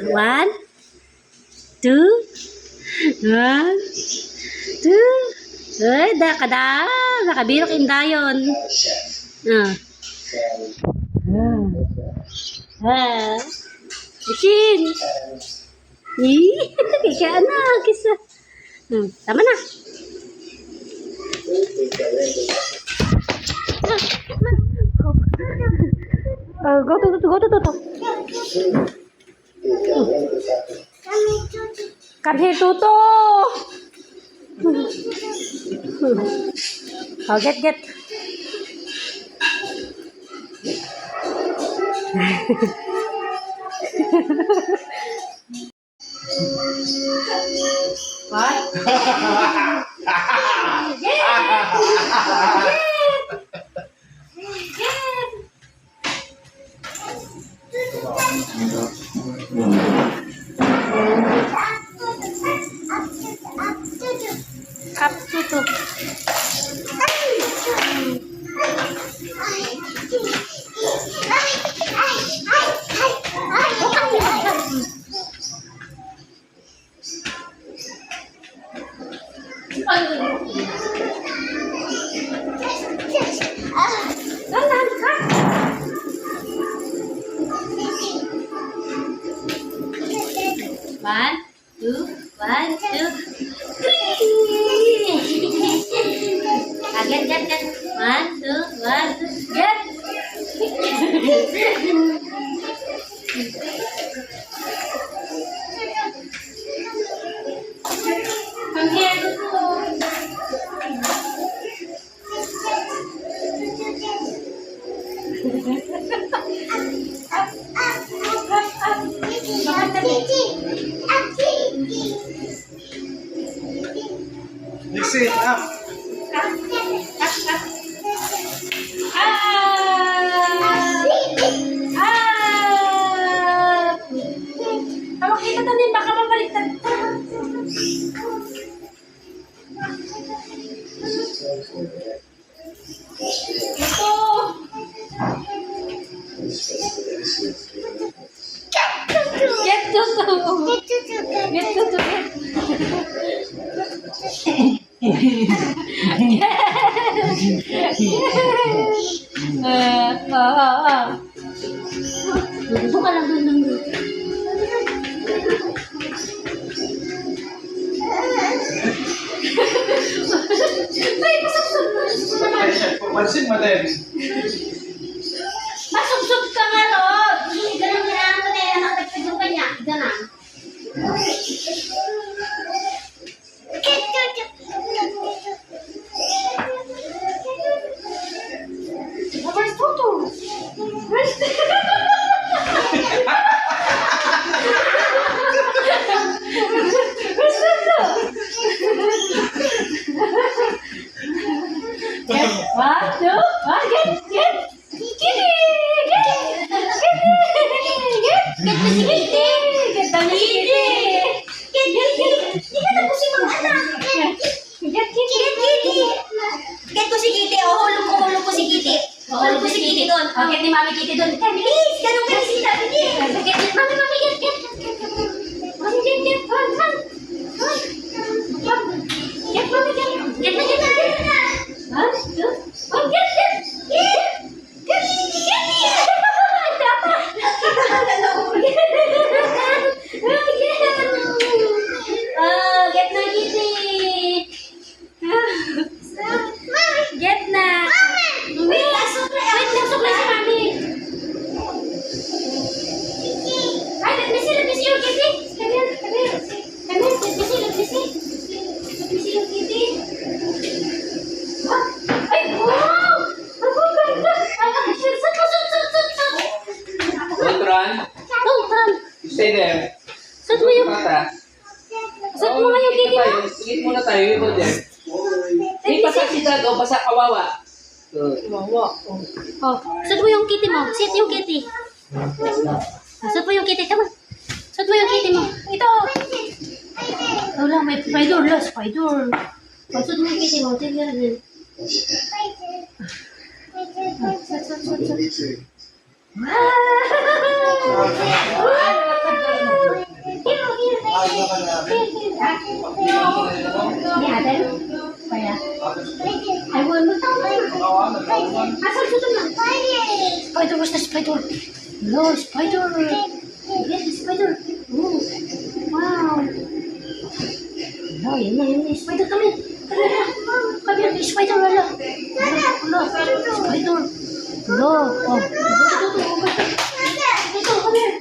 One, two, one, two. Ay, kada. Nakabirok indayon. Isin. Kaya na, kisa. Tama na. Go to. Come here, Tuto. Oh, get. What? Up Tuto. One, two. Get. 1, 2, get. Come here, Listen up. Kalau kita tadi baka mabaliktad. Ito. Get to. Duduk ka lang doon. Ay, Pansin mo din. masugsug ka nga, Rod. Ganun na ako na yan. Nakatagtagong ka niya. Ganun. Where's Toto? Where's Get. 1, 2, 1, get. Kitty. Get to si Kitty. Get to si Kitty. Get. Hindi na po si mga anak. Get Kitty. Get to si Kitty. Hulog ko si Kitty. Hulog ko si Kitty doon. Get ni Mami Kitty doon. Please, ganun ka sila. Get. Mami, get. Mami, get. Run. Get, Mami, get. Get na. 1, 2, 1, get. Get na, Kitty. Get na. Wait lang, suklay si Mami. Ay, let me see your Kitty. Come here. Let me see your Kitty. Ay, wow! Ang ganda! Don't run. Don't run. You stay there. Saan mo yung... Mata. Saan mo nga yung Kitty mo? Sige muna tayo. You go there. Hindi basa si Dad o basa kawawa. Wawa. Oh, saan mo yung Kitty mo? Sit yung Kitty. Saan mo yung Kitty? Come on. Saan mo yung Kitty mo? Ito. Wala, may spider. Saan mo yung Kitty mo? Tignan din. Wow! Di ada. Kaya. Ay, wala mo tao. Asal susunod lang. Spider, where's the spider? No, spider. Yes, spider. Oh, wow. Oh, yun na. Spider, come here. Come here, spider, wala. Wala, spider. No, oh. Ito, come here.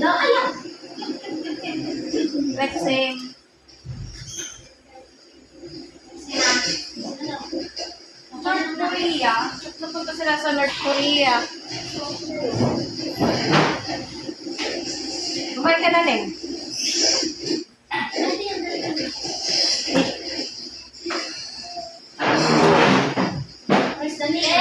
No, ayan. Flexing. North Korea. Napunta sila sa North Korea. Bumalik ka na din. Where's the next?